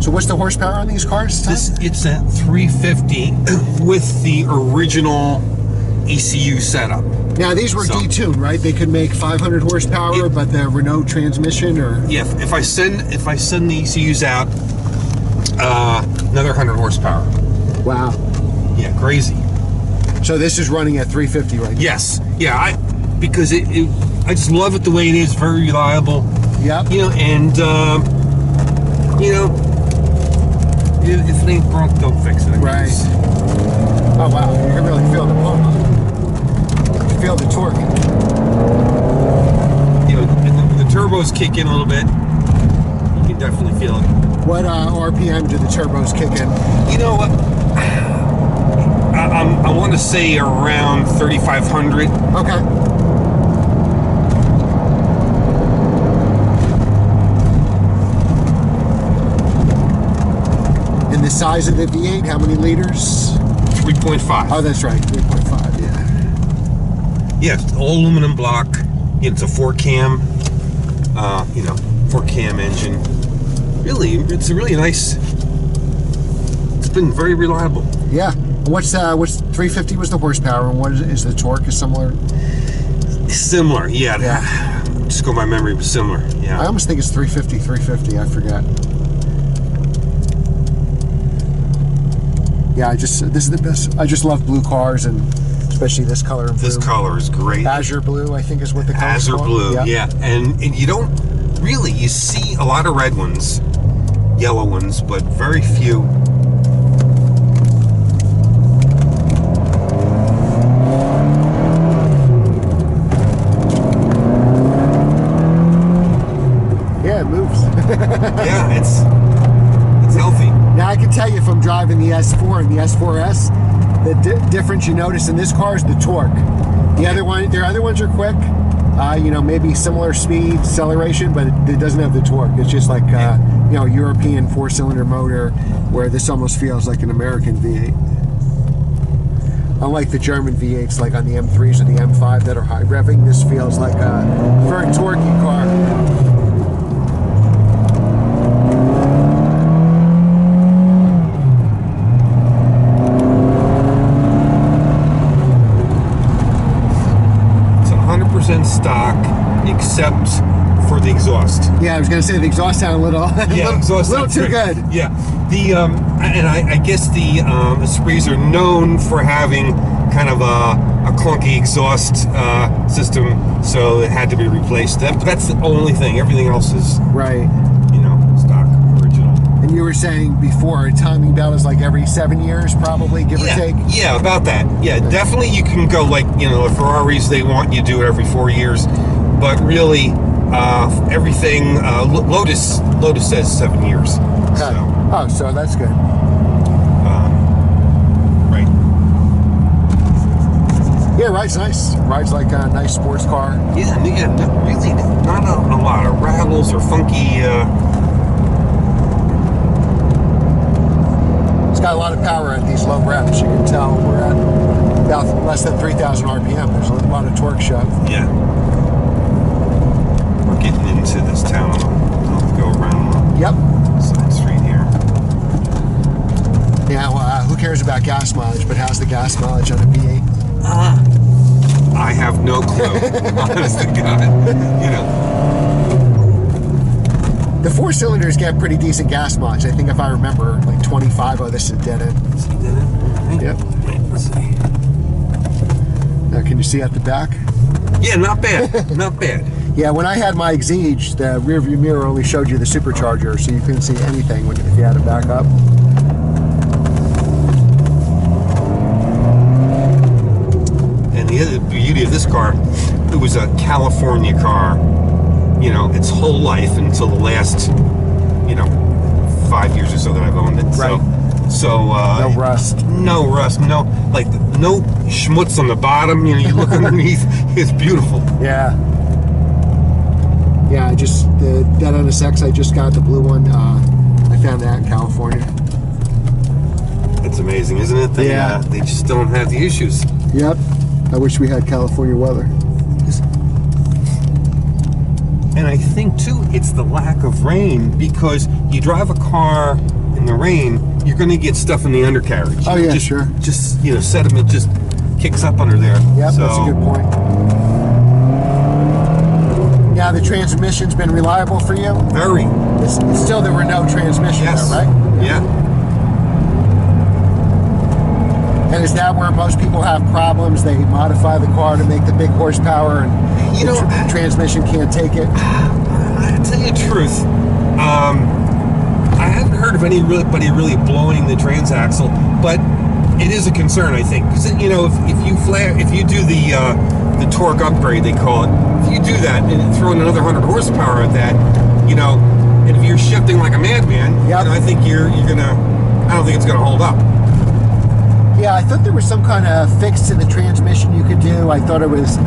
So what's the horsepower on these cars, Tom? It's at 350 with the original ECU setup. Now these were detuned, right? They could make 500 horsepower, but the Renault transmission, or yeah. If I send the ECUs out, another 100 horsepower. Wow. Yeah, crazy. So this is running at 350, right? Yes. Yeah. Because I just love it the way it is. Very reliable. Yep. You know, and you know, if it ain't broke, don't fix it. Right. Oh wow, you can really feel the pump. You can feel the torque. You know, and the turbos kick in a little bit. You can definitely feel it. What RPM do the turbos kick in? You know what? I want to say around 3,500. Okay. And the size of the V8, how many liters? 3.5. Oh, that's right, 3.5, yeah. Yes, all aluminum block. It's a 4-cam, you know, 4-cam engine. Really, it's a really nice. It's been very reliable. Yeah. What's 350 was the horsepower, and what is the torque? Is similar? Similar, yeah. Just go by memory, but similar. Yeah. I almost think it's 350. I forget. Yeah, this is the best. I just love blue cars, and especially this color and blue. This color is great. Azure blue, I think, is what the color is Azure called. blue, yeah. And you don't really, you see a lot of red ones, yellow ones, but very few. Yeah, it moves. Yeah, it's healthy. Now I can tell you from driving the S4 and the S4S, the difference you notice in this car is the torque. The other ones are quick, you know, maybe similar speed, acceleration, but it doesn't have the torque. It's just like you know, European 4-cylinder motor, where this almost feels like an American V8. Unlike the German V8s, like on the M3s or the M5 that are high revving, this feels like a very torquey car. Stock, except for the exhaust. Yeah, I was going to say the exhaust sounded a little, little too good. Yeah, and I guess the Esprits are known for having kind of a clunky exhaust system, so it had to be replaced. That's the only thing. Everything else is right. You know, stock, original. And you were saying before, a timing belt is like every 7 years, probably, give or take? Yeah, about that. Yeah, definitely you can go like, you know, the Ferraris, they want you to do it every 4 years. But really, everything, Lotus says 7 years. Okay. So, oh, so that's good. Right. Yeah, ride's nice. Ride's like a nice sports car. Yeah, really not a lot of rattles or funky... It's got a lot of power at these low reps. You can tell we're at about less than 3,000 RPM. There's a lot of torque shove. Yeah. We're getting into this town. I'll go around the side street here. Yeah, well, who cares about gas mileage, but how's the gas mileage on a V8? I have no clue. Honest to God. You know. The 4-cylinders get pretty decent gas mileage. I think if I remember, like 25. Oh, this is a dead end. Is it dead end? Yep. Let's see. Now, can you see at the back? Yeah, not bad. Not bad. Yeah, when I had my Exige, the rear view mirror only showed you the supercharger, so you couldn't see anything if you had it back up. And the other beauty of this car, it was a California car. You know, its whole life until the last, you know, 5 years or so that I've owned it. Right. So no rust. No rust. No, like, no schmutz on the bottom. You know, you look underneath, it's beautiful. Yeah. Yeah, that NSX I just got, the blue one, I found that in California. It's amazing, isn't it? They just don't have the issues. Yep. I wish we had California weather. And I I think too, it's the lack of rain, because you drive a car in the rain, you're going to get stuff in the undercarriage. Oh yeah, sure. Just, you know, sediment just kicks up under there. Yeah, so, that's a good point. Now the transmission's been reliable for you? Very. Still, there were no transmissions, Yes. there, right? Yeah. And is that where most people have problems? They modify the car to make the big horsepower, and the transmission can't take it? I tell you the truth, I haven't heard of anybody really blowing the transaxle, but it is a concern, I think, because you know, if you do the torque upgrade, they call it, if you do that and throw in another 100 horsepower at that, you know, and if you're shifting like a madman, yep. you know, I think you're gonna, I don't think it's gonna hold up. Yeah, I thought there was some kind of fix to the transmission you could do. I thought it was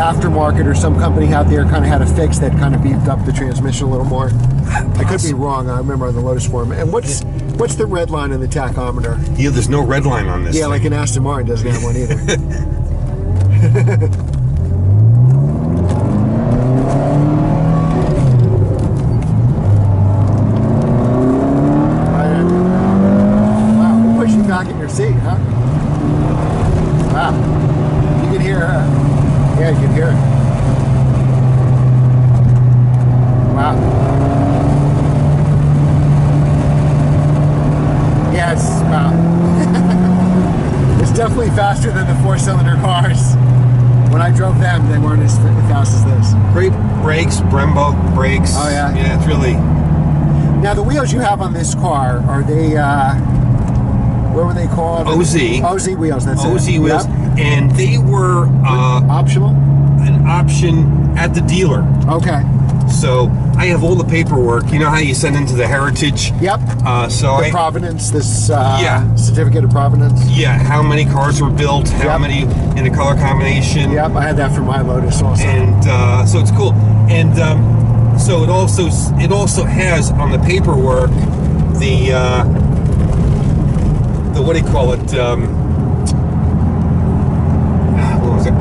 aftermarket, or some company out there kind of had a fix that kind of beefed up the transmission a little more. I could be wrong. I remember on the Lotus forum. And what's the red line in the tachometer? Yeah, there's no red line on this. Yeah, thing. like an Aston Martin doesn't have one either. Wow, we'll push you back in your seat, huh? Wow. You can hear, yeah, you can hear it. Wow. Yeah, it's definitely faster than the 4-cylinder cars. When I drove them, they weren't as fast as this. Great brakes, Brembo brakes. Oh yeah. Yeah, it's really. Now the wheels you have on this car, are they, what were they called? OZ. OZ wheels, that's it. OZ wheels. Yep. And they were optional? an option at the dealer. Okay. So I have all the paperwork. You know how you send into the heritage? Yep. So the provenance, this yeah. certificate of provenance. Yeah, how many cars were built, how Yep. many in a color combination. Yep, I had that for my Lotus also. And so it's cool. And so it also has on the paperwork the what do you call it? What was it?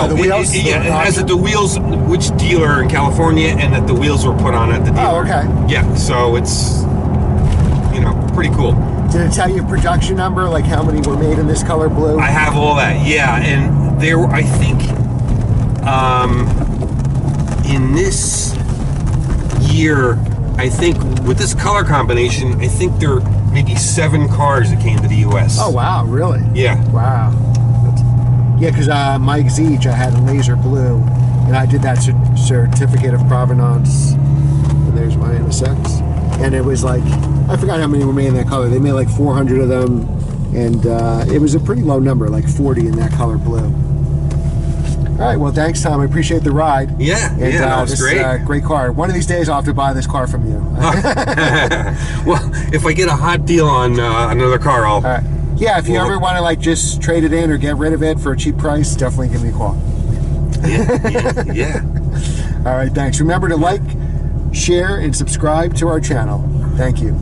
The wheels? It has the wheels, which dealer in California, and that the wheels were put on at the dealer. Oh, okay. Yeah, so it's, you know, pretty cool. Did it tell you production number, like how many were made in this color blue? I have all that, yeah. And there were, I think, in this year, I think with this color combination, I think there are maybe 7 cars that came to the U.S. Oh, wow, really? Yeah. Wow. Yeah, because Mike Zeech, I had a laser blue, and I did that certificate of provenance. And there's my NSX. And it was like, I forgot how many were made in that color. They made like 400 of them, and it was a pretty low number, like 40 in that color blue. All right, well, thanks, Tom. I appreciate the ride. Yeah, and, yeah, that was this great. Great car. One of these days, I'll have to buy this car from you. Well, if I get a hot deal on another car, I'll... All right. Yeah, if you ever want to like just trade it in or get rid of it for a cheap price, definitely give me a call. Yeah. All right, thanks. Remember to like, share, and subscribe to our channel. Thank you.